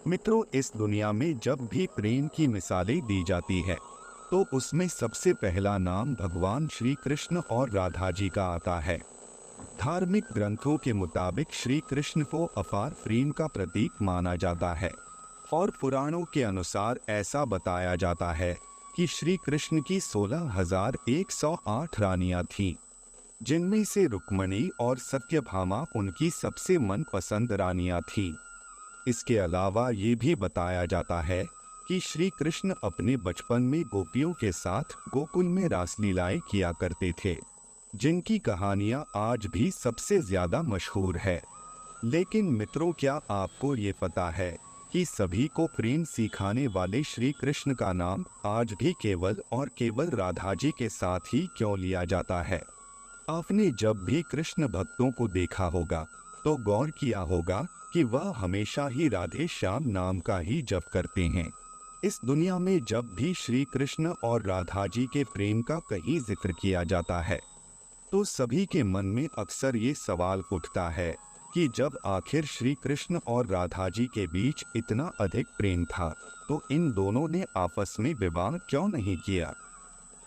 मित्रों, इस दुनिया में जब भी प्रेम की मिसालें दी जाती है तो उसमें सबसे पहला नाम भगवान श्री कृष्ण और राधा जी का आता है। धार्मिक ग्रंथों के मुताबिक श्री कृष्ण को अपार प्रेम का प्रतीक माना जाता है और पुराणों के अनुसार ऐसा बताया जाता है कि श्री कृष्ण की 16,108 रानियां थीं, जिनमें से रुक्मिणी और सत्यभामा उनकी सबसे मनपसंद रानियां थीं। इसके अलावा ये भी बताया जाता है कि श्री कृष्ण अपने बचपन में गोपियों के साथ गोकुल में रासलीलाएं किया करते थे, जिनकी कहानियां आज भी सबसे ज्यादा मशहूर है। लेकिन मित्रों, क्या आपको ये पता है कि सभी को प्रेम सिखाने वाले श्री कृष्ण का नाम आज भी केवल और केवल राधा जी के साथ ही क्यों लिया जाता है? आपने जब भी कृष्ण भक्तों को देखा होगा तो गौर किया होगा कि वह हमेशा ही राधे श्याम नाम का ही जप करते हैं। इस दुनिया में जब भी श्री कृष्ण और राधा जी के प्रेम का कहीं जिक्र किया जाता है तो सभी के मन में अक्सर ये सवाल उठता है कि जब आखिर श्री कृष्ण और राधा जी के बीच इतना अधिक प्रेम था तो इन दोनों ने आपस में विवाह क्यों नहीं किया?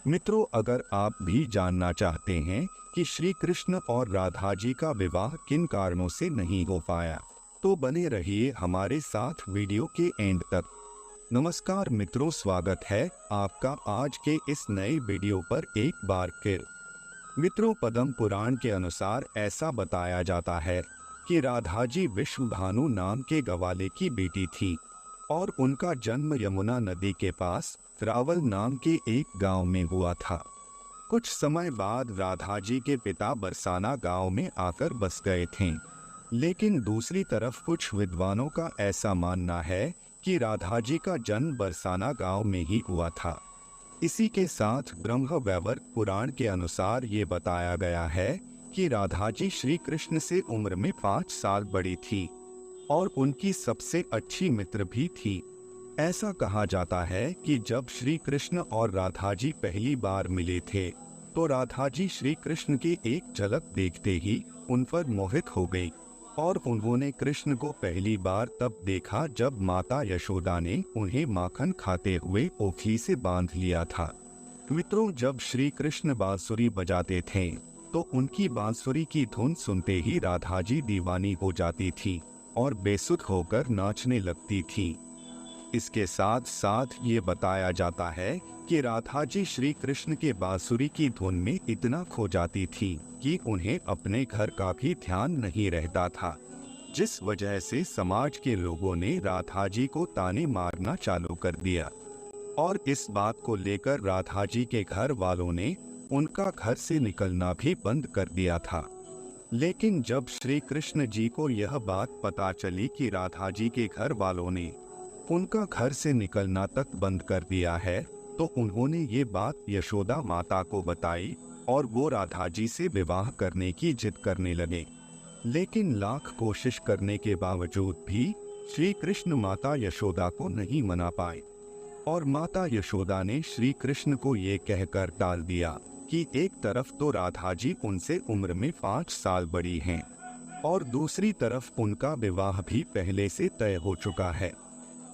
मित्रों, अगर आप भी जानना चाहते हैं कि श्री कृष्ण और राधा जी का विवाह किन कारणों से नहीं हो पाया, तो बने रहिए हमारे साथ वीडियो के एंड तक। नमस्कार मित्रों, स्वागत है आपका आज के इस नए वीडियो पर एक बार फिर। मित्रों, पद्म पुराण के अनुसार ऐसा बताया जाता है कि राधा जी विश्वभानु नाम के ग्वाले की बेटी थी और उनका जन्म यमुना नदी के पास रावल नाम के एक गांव में हुआ था। कुछ समय बाद राधा जी के पिता बरसाना गांव में आकर बस गए थे, लेकिन दूसरी तरफ कुछ विद्वानों का ऐसा मानना है कि राधा जी का जन्म बरसाना गांव में ही हुआ था। इसी के साथ ब्रह्म वैवर्त पुराण के अनुसार ये बताया गया है कि राधा जी श्री कृष्ण से उम्र में 5 साल बड़ी थी और उनकी सबसे अच्छी मित्र भी थी। ऐसा कहा जाता है कि जब श्री कृष्ण और राधा जी पहली बार मिले थे तो राधा जी श्री कृष्ण की एक झलक देखते ही उन पर मोहित हो गई और उन्होंने कृष्ण को पहली बार तब देखा जब माता यशोदा ने उन्हें माखन खाते हुए ओखली से बांध लिया था। मित्रों, जब श्री कृष्ण बांसुरी बजाते थे तो उनकी बांसुरी की धुन सुनते ही राधा जी दीवानी हो जाती थी और बेसुध होकर नाचने लगती थी। इसके साथ साथ ये बताया जाता है कि राधा जी श्री कृष्ण के बांसुरी की धुन में इतना खो जाती थी कि उन्हें अपने घर का भी ध्यान नहीं रहता था, जिस वजह से समाज के लोगों ने राधा जी को ताने मारना चालू कर दिया और इस बात को लेकर राधा जी के घर वालों ने उनका घर से निकलना भी बंद कर दिया था। लेकिन जब श्री कृष्ण जी को यह बात पता चली कि राधा जी के घर वालों ने उनका घर से निकलना तक बंद कर दिया है तो उन्होंने ये बात यशोदा माता को बताई और वो राधा जी से विवाह करने की जिद करने लगे। लेकिन लाख कोशिश करने के बावजूद भी श्री कृष्ण माता यशोदा को नहीं मना पाए और माता यशोदा ने श्री कृष्ण को ये कहकर टाल दिया कि एक तरफ तो राधा जी उनसे उम्र में 5 साल बड़ी हैं और दूसरी तरफ उनका विवाह भी पहले से तय हो चुका है।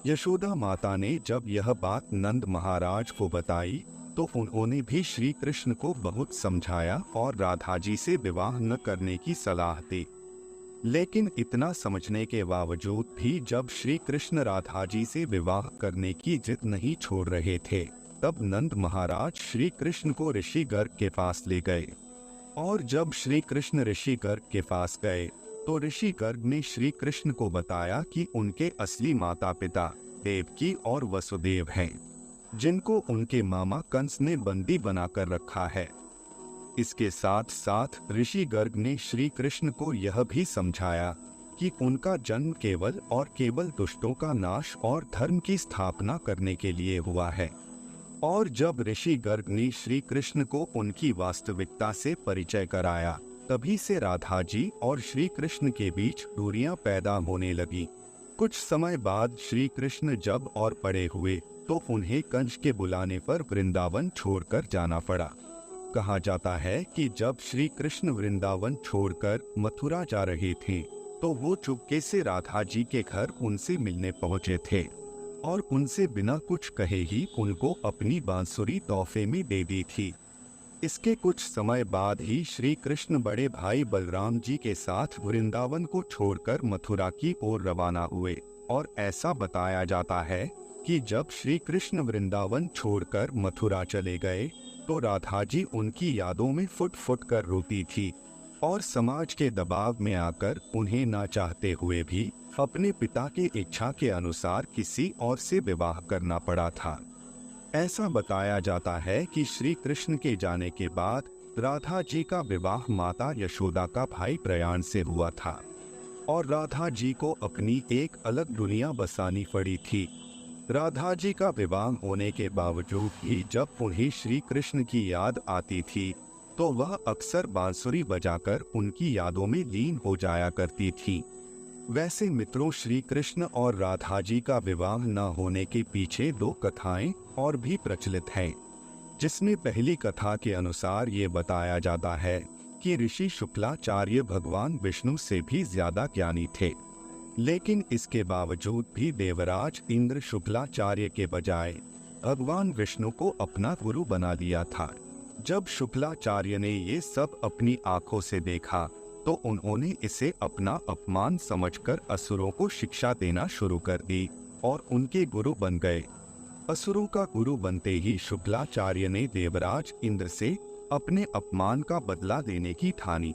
यशोदा माता ने जब यह बात नंद महाराज को बताई तो उन्होंने भी श्री कृष्ण को बहुत समझाया और राधा जी से विवाह न करने की सलाह दी। लेकिन इतना समझने के बावजूद भी जब श्री कृष्ण राधा जी से विवाह करने की जिद नहीं छोड़ रहे थे तब नंद महाराज श्री कृष्ण को ऋषि गर्ग के पास ले गए और जब श्री कृष्ण ऋषि गर्ग के पास गए तो ऋषि गर्ग ने श्री कृष्ण को बताया कि उनके असली माता पिता देवकी और वसुदेव हैं, जिनको उनके मामा कंस ने बंदी बनाकर रखा है। इसके साथ साथ ऋषि गर्ग ने श्री कृष्ण को यह भी समझाया कि उनका जन्म केवल और केवल दुष्टों का नाश और धर्म की स्थापना करने के लिए हुआ है। और जब ऋषि गर्ग ने श्री कृष्ण को उनकी वास्तविकता से परिचय कराया तभी से राधा जी और श्री कृष्ण के बीच दूरियां पैदा होने लगी। कुछ समय बाद श्री कृष्ण जब और बड़े हुए तो उन्हें कंस के बुलाने पर वृंदावन छोड़कर जाना पड़ा। कहा जाता है कि जब श्री कृष्ण वृंदावन छोड़कर मथुरा जा रहे थे तो वो चुपके से राधा जी के घर उनसे मिलने पहुंचे थे और उनसे बिना कुछ कहे ही उनको अपनी बांसुरी तोहफे में दे दी थी। इसके कुछ समय बाद ही श्री कृष्ण बड़े भाई बलराम जी के साथ वृंदावन को छोड़कर मथुरा की ओर रवाना हुए और ऐसा बताया जाता है कि जब श्री कृष्ण वृंदावन छोड़कर मथुरा चले गए तो राधा जी उनकी यादों में फुट फुट कर रोती थी और समाज के दबाव में आकर उन्हें ना चाहते हुए भी अपने पिता की इच्छा के अनुसार किसी और से विवाह करना पड़ा था। ऐसा बताया जाता है कि श्री कृष्ण के जाने के बाद राधा जी का विवाह माता यशोदा का भाई प्रयाण से हुआ था और राधा जी को अपनी एक अलग दुनिया बसानी पड़ी थी। राधा जी का विवाह होने के बावजूद भी जब उन्हें श्री कृष्ण की याद आती थी तो वह अक्सर बांसुरी बजाकर उनकी यादों में लीन हो जाया करती थी। वैसे मित्रों, श्री कृष्ण और राधा जी का विवाह न होने के पीछे दो कथाएं और भी प्रचलित हैं, जिसमें पहली कथा के अनुसार ये बताया जाता है कि ऋषि शुक्लाचार्य भगवान विष्णु से भी ज्यादा ज्ञानी थे, लेकिन इसके बावजूद भी देवराज इंद्र शुक्लाचार्य के बजाय भगवान विष्णु को अपना गुरु बना लिया था। जब शुक्लाचार्य ने ये सब अपनी आंखों से देखा तो उन्होंने इसे अपना अपमान समझकर असुरों को शिक्षा देना शुरू कर दी और उनके गुरु बन गए। असुरों का गुरु बनते ही शुक्लाचार्य ने देवराज इंद्र से अपने अपमान का बदला देने की ठानी,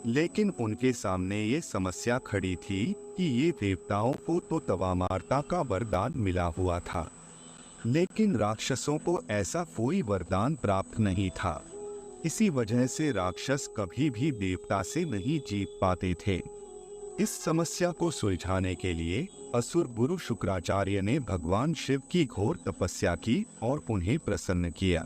लेकिन उनके सामने ये समस्या खड़ी थी कि ये देवताओं को तो तवामारता का वरदान मिला हुआ था, लेकिन राक्षसों को ऐसा कोई वरदान प्राप्त नहीं था। इसी वजह से राक्षस कभी भी देवता से नहीं जीत पाते थे। इस समस्या को सुलझाने के लिए असुर गुरु शुक्राचार्य ने भगवान शिव की घोर तपस्या की और उन्हें प्रसन्न किया।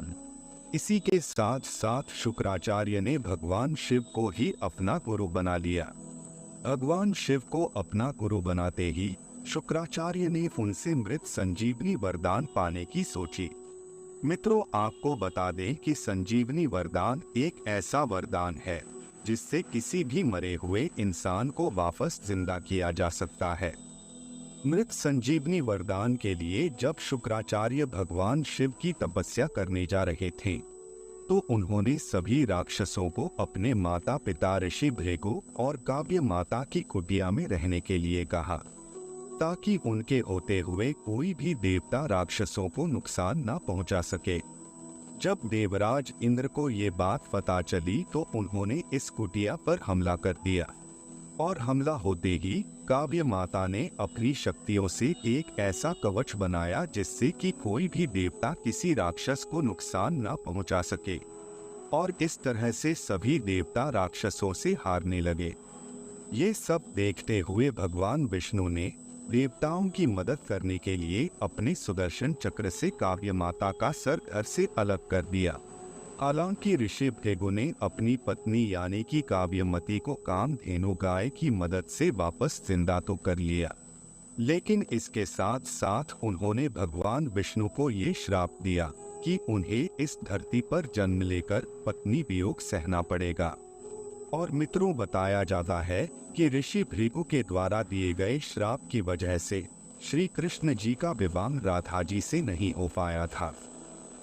इसी के साथ साथ शुक्राचार्य ने भगवान शिव को ही अपना गुरु बना लिया। भगवान शिव को अपना गुरु बनाते ही शुक्राचार्य ने उनसे मृत संजीवनी वरदान पाने की सोची। मित्रों, आपको बता दें कि संजीवनी वरदान एक ऐसा वरदान है जिससे किसी भी मरे हुए इंसान को वापस जिंदा किया जा सकता है। मृत संजीवनी वरदान के लिए जब शुक्राचार्य भगवान शिव की तपस्या करने जा रहे थे तो उन्होंने सभी राक्षसों को अपने माता पिता ऋषि भृगु और काव्य माता की कुटिया में रहने के लिए कहा, ताकि उनके होते हुए कोई भी देवता राक्षसों को नुकसान न पहुंचा सके। जब देवराज इंद्र को ये बात पता चली तो उन्होंने इस कुटिया पर हमला कर दिया और हमला होते ही काव्य माता ने अपनी शक्तियों से एक ऐसा कवच बनाया जिससे कि कोई भी देवता किसी राक्षस को नुकसान न पहुंचा सके, और इस तरह से सभी देवता राक्षसों से हारने लगे। ये सब देखते हुए भगवान विष्णु ने देवताओं की मदद करने के लिए अपने सुदर्शन चक्र से काव्य माता का सर घर से अलग कर दिया। हालांकि ऋषि भृगु ने अपनी पत्नी यानी कि काव्यमती को कामधेनु गाय की मदद से वापस जिंदा तो कर लिया, लेकिन इसके साथ साथ उन्होंने भगवान विष्णु को ये श्राप दिया कि उन्हें इस धरती पर जन्म लेकर पत्नी वियोग सहना पड़ेगा। और मित्रों, बताया जाता है कि ऋषि भृगु के द्वारा दिए गए श्राप की वजह से श्री कृष्ण जी का विवाह राधा जी से नहीं हो पाया था।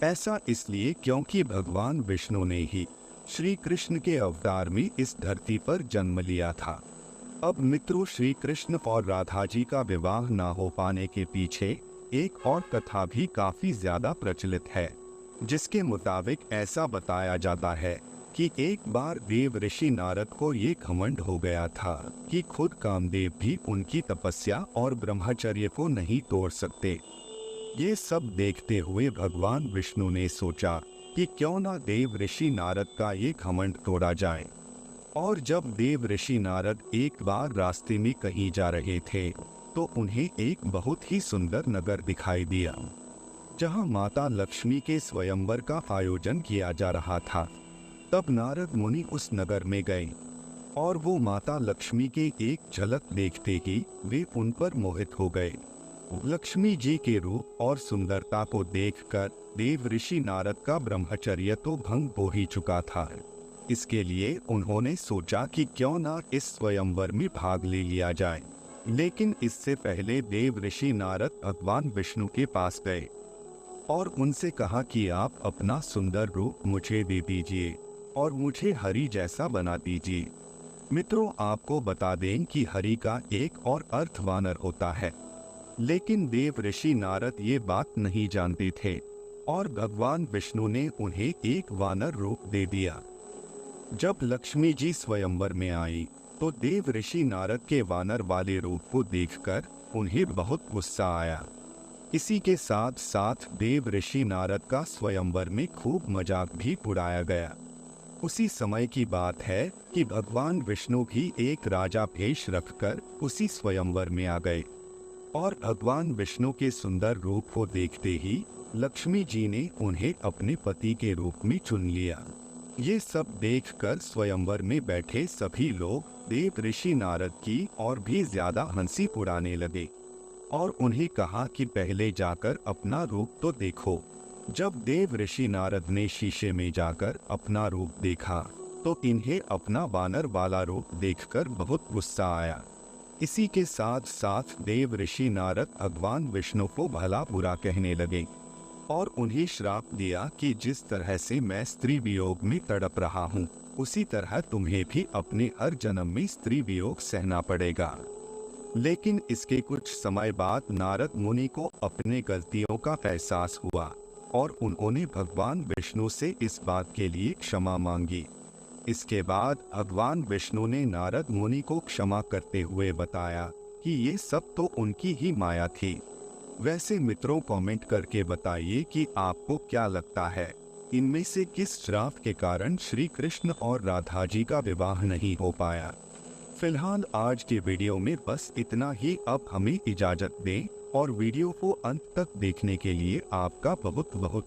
ऐसा इसलिए क्योंकि भगवान विष्णु ने ही श्री कृष्ण के अवतार में इस धरती पर जन्म लिया था। अब मित्रों, श्री कृष्ण और राधा जी का विवाह न हो पाने के पीछे एक और कथा भी काफी ज्यादा प्रचलित है, जिसके मुताबिक ऐसा बताया जाता है कि एक बार देव ऋषि नारद को ये घमंड हो गया था कि खुद कामदेव भी उनकी तपस्या और ब्रह्मचर्य को नहीं तोड़ सकते। ये सब देखते हुए भगवान विष्णु ने सोचा कि क्यों ना देव ऋषि नारद का ये घमंड तोड़ा जाए। और जब देव ऋषि नारद एक बार रास्ते में कहीं जा रहे थे तो उन्हें एक बहुत ही सुंदर नगर दिखाई दिया, जहां माता लक्ष्मी के स्वयंवर का आयोजन किया जा रहा था। तब नारद मुनि उस नगर में गए और वो माता लक्ष्मी के एक झलक देखते ही वे उन पर मोहित हो गए। लक्ष्मी जी के रूप और सुंदरता को देखकर देव ऋषि नारद का ब्रह्मचर्य तो भंग हो ही चुका था, इसके लिए उन्होंने सोचा कि क्यों ना इस स्वयंवर में भाग ले लिया जाए। लेकिन इससे पहले देव ऋषि नारद भगवान विष्णु के पास गए और उनसे कहा कि आप अपना सुंदर रूप मुझे दे दीजिए और मुझे हरि जैसा बना दीजिए। मित्रों, आपको बता दें कि हरि का एक और अर्थ वानर होता है, लेकिन देव ऋषि नारद ये बात नहीं जानते थे और भगवान विष्णु ने उन्हें एक वानर रूप दे दिया। जब लक्ष्मी जी स्वयंवर में आई तो देव ऋषि नारद के वानर वाले रूप को देखकर उन्हें बहुत गुस्सा आया। इसी के साथ साथ देव ऋषि नारद का स्वयंवर में खूब मजाक भी उड़ाया गया। उसी समय की बात है कि भगवान विष्णु भी एक राजा भेष रखकर उसी स्वयंवर में आ गए और भगवान विष्णु के सुंदर रूप को देखते ही लक्ष्मी जी ने उन्हें अपने पति के रूप में चुन लिया। ये सब देखकर स्वयंवर में बैठे सभी लोग देव ऋषि नारद की और भी ज्यादा हंसी उड़ाने लगे और उन्हें कहा कि पहले जाकर अपना रूप तो देखो। जब देव ऋषि नारद ने शीशे में जाकर अपना रूप देखा तो इन्हें अपना वानर वाला रूप देखकर बहुत गुस्सा आया। इसी के साथ साथ देव ऋषि नारद भगवान विष्णु को भला बुरा कहने लगे और उन्हें श्राप दिया कि जिस तरह से मैं स्त्री वियोग में तड़प रहा हूँ, उसी तरह तुम्हें भी अपने हर जन्म में स्त्री वियोग सहना पड़ेगा। लेकिन इसके कुछ समय बाद नारद मुनि को अपने गलतियों का एहसास हुआ और उन्होंने भगवान विष्णु से इस बात के लिए क्षमा मांगी। इसके बाद भगवान विष्णु ने नारद मुनि को क्षमा करते हुए बताया कि ये सब तो उनकी ही माया थी। वैसे मित्रों, कमेंट करके बताइए कि आपको क्या लगता है, इनमें से किस श्राप के कारण श्री कृष्ण और राधा जी का विवाह नहीं हो पाया। फिलहाल आज के वीडियो में बस इतना ही। अब हमें इजाजत दें और वीडियो को अंत तक देखने के लिए आपका बहुत बहुत